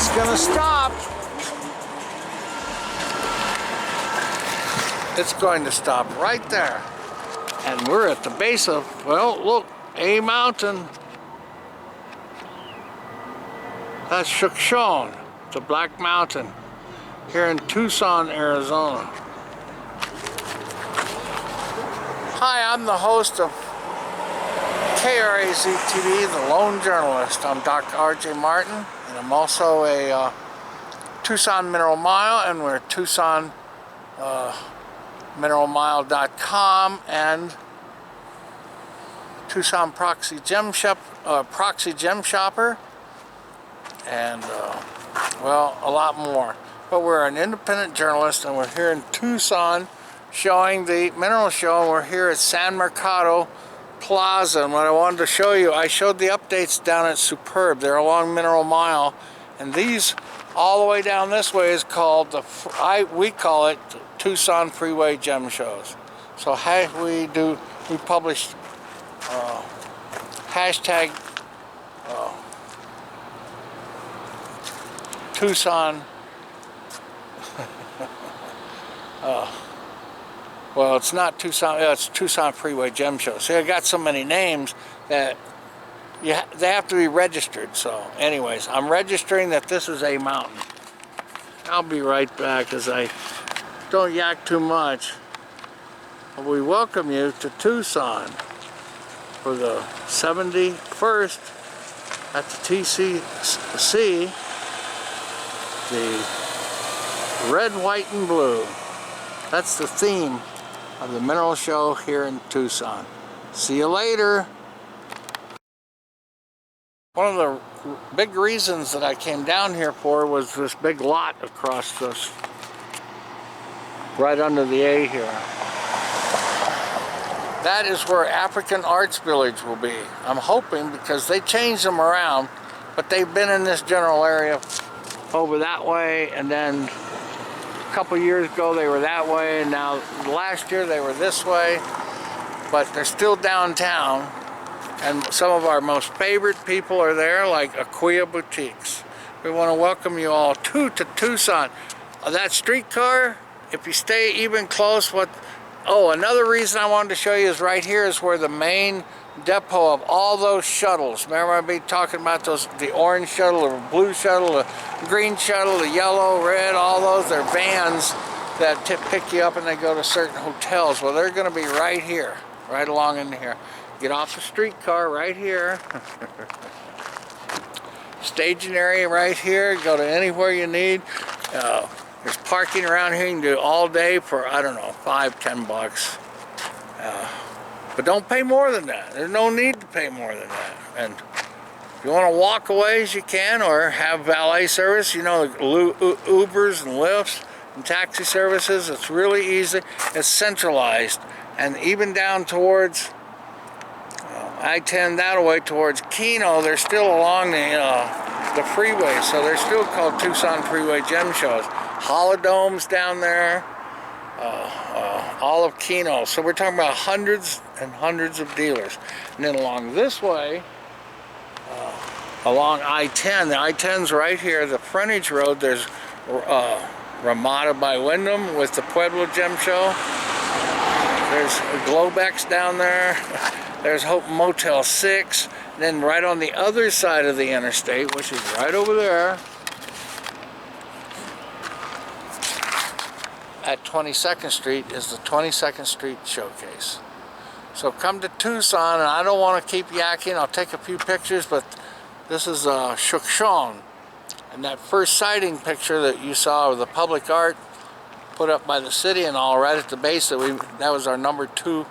it's gonna stop. It's going to stop right there. And we're at the base of, well, look, a mountain. That's Tucson, the Black Mountain, here in Tucson, Arizona. Hi, I'm the host of KRAZ TV, The Lone Journalist. I'm Dr. R.J. Martin, and I'm also a Tucson Mineral Mile, and we're at Tucson mineralmile.com and Tucson Proxy Gem Shopper, and well, a lot more. But we're an independent journalist, and we're here in Tucson showing the mineral show, and we're here at San Mercado Plaza. And what I wanted to show you, I showed the updates down at Superb. They're along Mineral Mile, and these all the way down this way is called we call it Tucson Freeway Gem Shows. So we published hashtag Tucson well, it's not Tucson, it's Tucson Freeway Gem Show. So I got so many names that they have to be registered. So anyways, I'm registering that this is a mountain. I'll be right back as I don't yak too much. We welcome you to Tucson for the 71st at the TCC, the red, white, and blue. That's the theme of the mineral show here in Tucson. See you later. One of the big reasons that I came down here for was this big lot across this, right under the A here. That is where African Arts Village will be. I'm hoping, because they changed them around, but they've been in this general area over that way, and then a couple years ago they were that way, and now last year they were this way, but they're still downtown, and some of our most favorite people are there, like Aquia Boutiques. We want to welcome you all to Tucson. That streetcar, if you stay even close, another reason I wanted to show you is right here is where the main depot of all those shuttles. Remember I'll be talking about those, the orange shuttle, the blue shuttle, the green shuttle, the yellow, red, all those. They're vans that pick you up and they go to certain hotels. Well, they're going to be right here, right along in here. Get off the streetcar right here. Staging area right here. Go to anywhere you need. There's parking around here you can do all day for, I don't know, $5–10. But don't pay more than that. There's no need to pay more than that. And if you want to walk away, you can, or have valet service. You know, Ubers and Lyfts and taxi services. It's really easy. It's centralized. And even down towards I-10 that way towards Keno, they're still along the freeway. So they're still called Tucson Freeway Gem Shows. Holodomes down there. All of Keno. So we're talking about hundreds and hundreds of dealers. And then along this way, along I-10, the I-10's right here, the frontage road, there's Ramada by Wyndham with the Pueblo Gem Show. There's Globex down there. There's Hope Motel 6. And then right on the other side of the interstate, which is right over there, at 22nd Street is the 22nd Street Showcase. So come to Tucson, and I don't want to keep yakking. I'll take a few pictures, but this is Tucson. And that first sighting picture that you saw of the public art put up by the city and all right at the base, that was our #2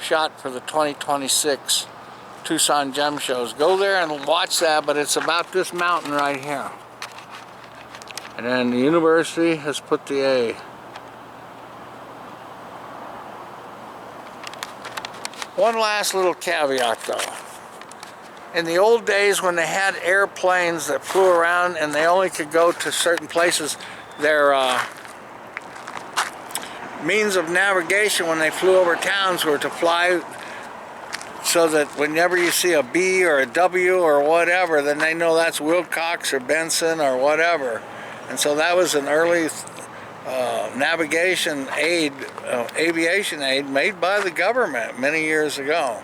shot for the 2026 Tucson Gem Shows. Go there and watch that, but it's about this mountain right here. And then the university has put the A. One last little caveat though. In the old days when they had airplanes that flew around and they only could go to certain places, their means of navigation when they flew over towns were to fly so that whenever you see a B or a W or whatever, then they know that's Wilcox or Benson or whatever. And so that was an early navigation aid, aviation aid made by the government many years ago.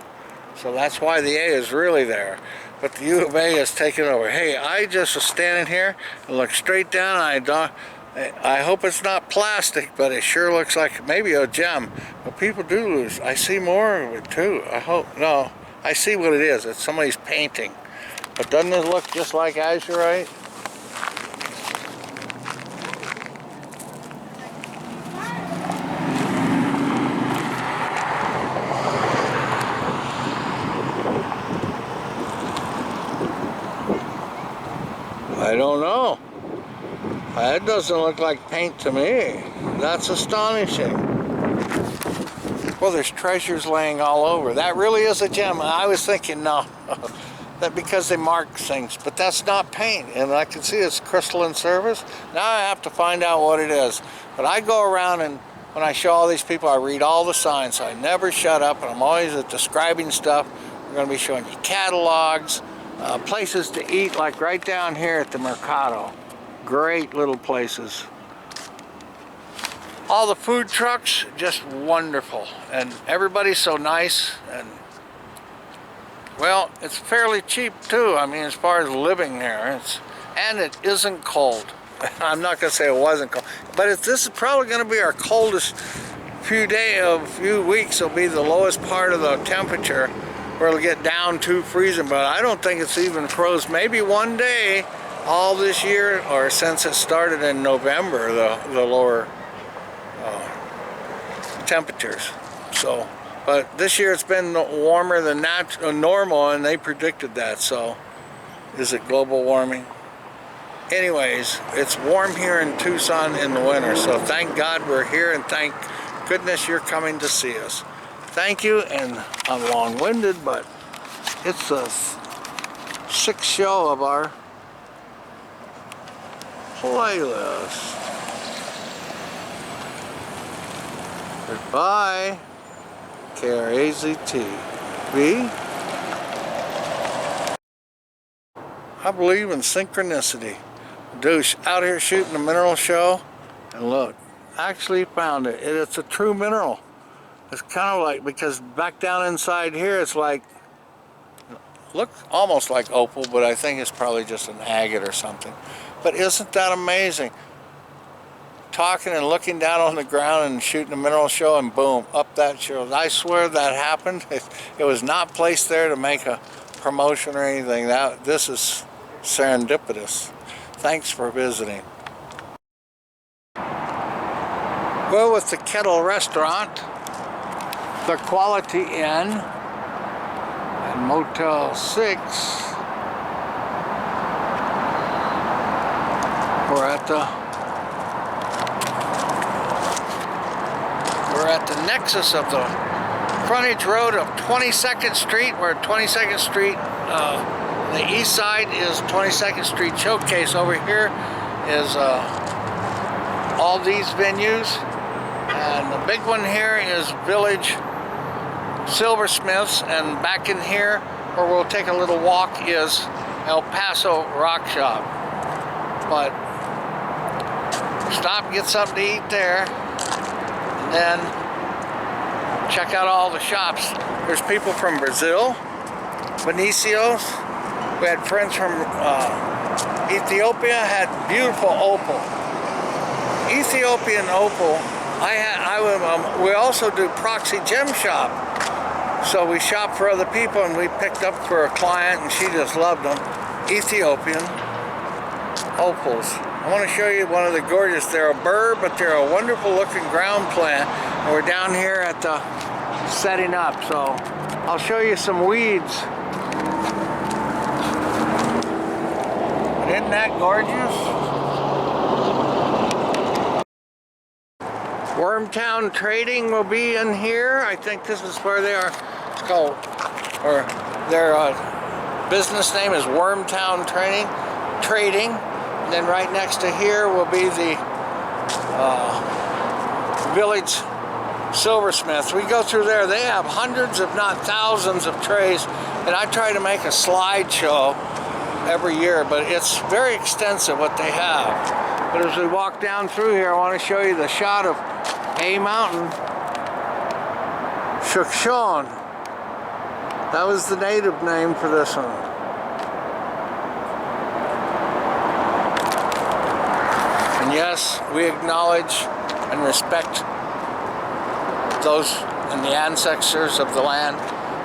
So that's why the A is really there. But the U of A is taken over. Hey, I just was standing here and looked straight down. I hope it's not plastic, but it sure looks like maybe a gem. But people do lose. I see more of it too. I hope. No, I see what it is. It's somebody's painting. But doesn't it look just like azurite? I don't know. That doesn't look like paint to me. That's astonishing. Well, there's treasures laying all over. That really is a gem. I was thinking, no, that because they mark things, but that's not paint. And I can see it's crystalline surface. Now I have to find out what it is. But I go around, and when I show all these people, I read all the signs. So I never shut up, and I'm always describing stuff. We're going to be showing you catalogs, places to eat, like right down here at the Mercado. Great little places. All the food trucks, just wonderful. And everybody's so nice. And well, it's fairly cheap too. I mean, as far as living there. And it isn't cold. I'm not going to say it wasn't cold. But this is probably going to be our coldest few weeks. Will be the lowest part of the temperature, where it'll get down to freezing. But I don't think it's even frozen. Maybe one day, all this year, or since it started in November, the lower temperatures. So, but this year it's been warmer than normal, and they predicted that. So, is it global warming? Anyways, it's warm here in Tucson in the winter. So thank God we're here, and thank goodness you're coming to see us. Thank you, and I'm long-winded, but it's a sixth show of our playlist. Goodbye, KRAZTV. I believe in synchronicity. Dude, out here shooting a mineral show, and look, actually found it. It's a true mineral. It's kind of like, because back down inside here, it's like, looks almost like opal, but I think it's probably just an agate or something. But isn't that amazing? Talking and looking down on the ground and shooting a mineral show, and boom, up that shows. I swear that happened. It was not placed there to make a promotion or anything. This is serendipitous. Thanks for visiting. Well, with the Kettle Restaurant, the Quality Inn, and Motel 6, we're at the nexus of the frontage road of 22nd Street. We're at 22nd Street. The east side is 22nd Street Showcase. Over here is all these venues. And the big one here is Village Silversmiths. And back in here, where we'll take a little walk, is El Paso Rock Shop. But stop and get something to eat there. And then check out all the shops. There's people from Brazil, Venecios. We had friends from Ethiopia, had beautiful opal. Ethiopian opal. We also do proxy gem shop. So we shop for other people, and we picked up for a client, and she just loved them. Ethiopian opals. I want to show you one of the gorgeous. They're a burr, but they're a wonderful looking ground plant. And we're down here at the setting up, so I'll show you some weeds. But isn't that gorgeous? Wormtown Trading will be in here. I think this is where they are. It's called, or their business name is Wormtown Trading. And then right next to here will be the Village silversmiths. We go through there. They have hundreds, if not thousands, of trays, and I try to make a slideshow every year, but it's very extensive what they have. But as we walk down through here, I want to show you the shot of A Mountain, Tucson. That was the native name for this one. And yes, we acknowledge and respect those and the ancestors of the land,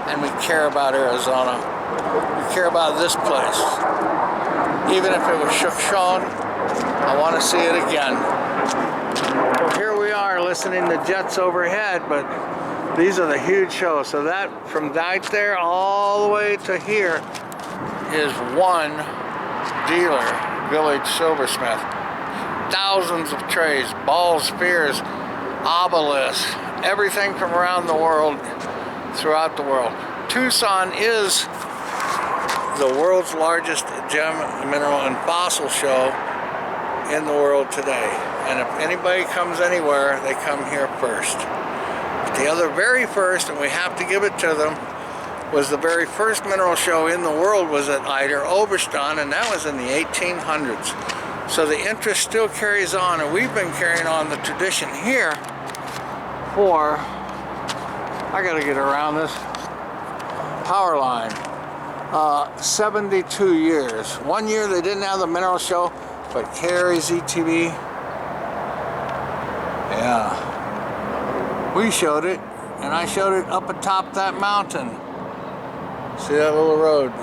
and we care about Arizona. We care about this place. Even if it was Tucson, I want to see it again. Well, here we are listening to jets overhead, but these are the huge shows. So that from right there all the way to here is one dealer, Village Silversmith. Thousands of trays, balls, spears, obelisks, everything from around the world, throughout the world. Tucson is the world's largest gem, mineral, and fossil show in the world today. And if anybody comes anywhere, they come here first. But the other very first, and we have to give it to them, was the very first mineral show in the world was at Augustine, and that was in the 1800s. So the interest still carries on, and we've been carrying on the tradition here for, I gotta get around this power line, 72 years. One year they didn't have the mineral show, but Carrie's ETV, yeah, we showed it, and I showed it up atop that mountain. See that little road?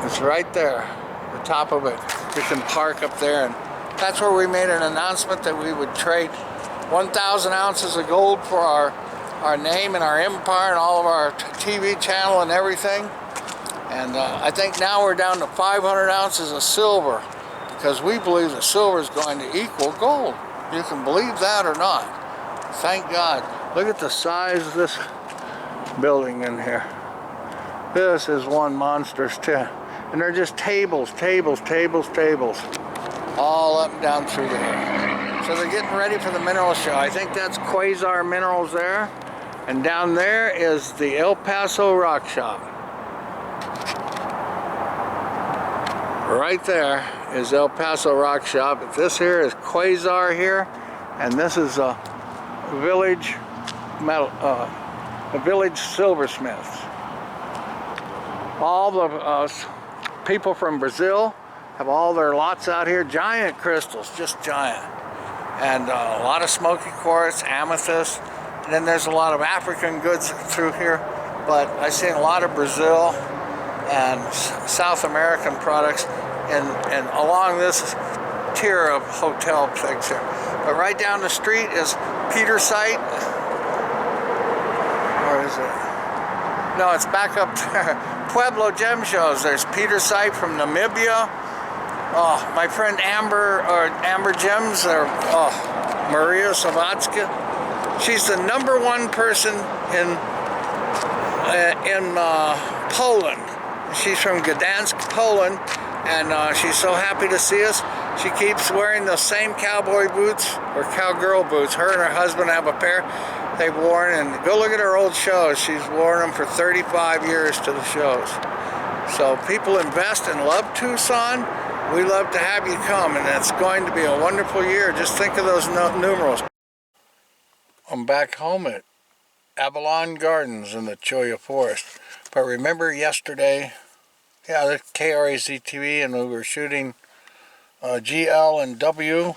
It's right there, the top of it. We can park up there, and that's where we made an announcement that we would trade 1,000 ounces of gold for our name and our empire and all of our TV channel and everything. And I think now we're down to 500 ounces of silver, because we believe that silver is going to equal gold. You can believe that or not. Thank God. Look at the size of this building in here. This is one monstrous tent. And they're just tables, tables, tables, tables, all up and down through there. So they're getting ready for the mineral show. I think that's Quasar Minerals there. And down there is the El Paso Rock Shop. Right there is El Paso Rock Shop. This here is Quasar here, and this is a Village Silversmiths. All the people from Brazil have all their lots out here. Giant crystals, just giant. And a lot of smoky quartz, amethyst. And then there's a lot of African goods through here. But I've seen a lot of Brazil and South American products and along this tier of hotel things here. But right down the street is Peter Site. Where is it? No, it's back up there. Pueblo Gem Shows. There's Peter Site from Namibia. Oh, my friend Amber Gems, or Maria Savacka. She's the #1 person in Poland. She's from Gdansk, Poland, and she's so happy to see us. She keeps wearing those same cowboy boots, or cowgirl boots. Her and her husband have a pair they've worn, and go look at her old shows. She's worn them for 35 years to the shows. So people invest and love Tucson. We love to have you come, and it's going to be a wonderful year. Just think of those numerals. I'm back home at Avalon Gardens in the Cholla Forest. But remember yesterday, yeah, the KRAZ-TV, and we were shooting GL and W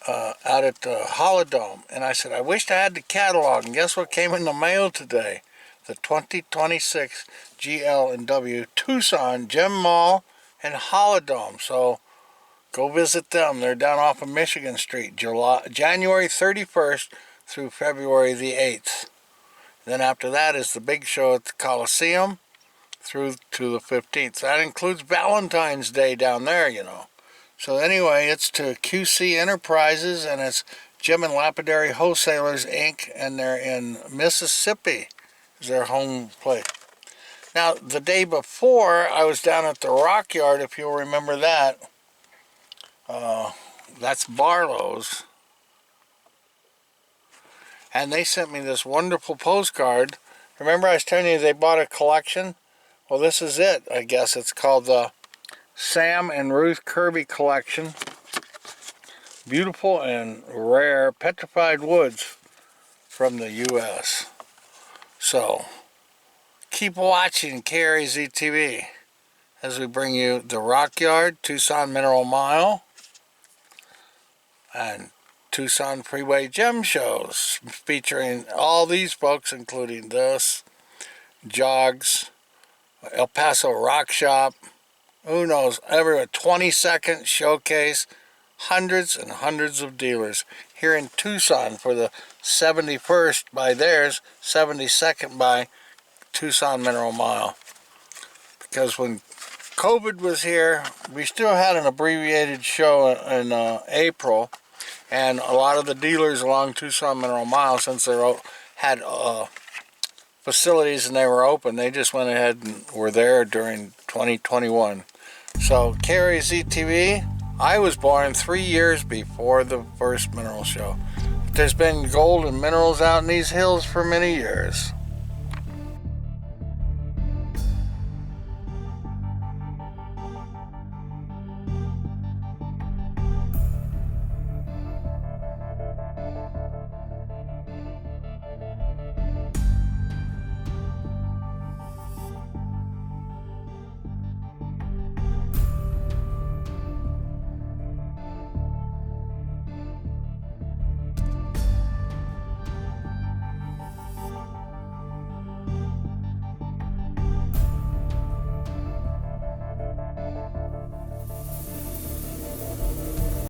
out at the Holodome, and I said I wished I had the catalog, and guess what came in the mail today? The 2026 GL and W Tucson Gem Mall and Holodome. So go visit them. They're down off of Michigan Street, January 31st through February the 8th. Then after that is the big show at the Coliseum through to the 15th. So that includes Valentine's Day down there, you know. So anyway, it's to QC Enterprises, and it's Gem and Lapidary Wholesalers, Inc., and they're in Mississippi, is their home place. Now, the day before, I was down at the Rock Yard, if you'll remember that. That's Barlow's. and they sent me this wonderful postcard. Remember I was telling you they bought a collection? Well, this is it. I guess it's called the Sam and Ruth Kirby Collection. Beautiful and rare petrified woods from the U.S. So, keep watching KRAZ TV as we bring you the Rock Yard, Tucson Mineral Mile, and Tucson Freeway Gem Shows, featuring all these folks, including this, Jogs, El Paso Rock Shop, who knows, every 20-second showcase, hundreds and hundreds of dealers here in Tucson for the 71st by theirs, 72nd by Tucson Mineral Mile. Because when COVID was here, we still had an abbreviated show in April, and a lot of the dealers along Tucson Mineral Mile, since they had facilities and they were open, they just went ahead and were there during 2021. So KRAZ TV, I was born 3 years before the first mineral show. There's been gold and minerals out in these hills for many years.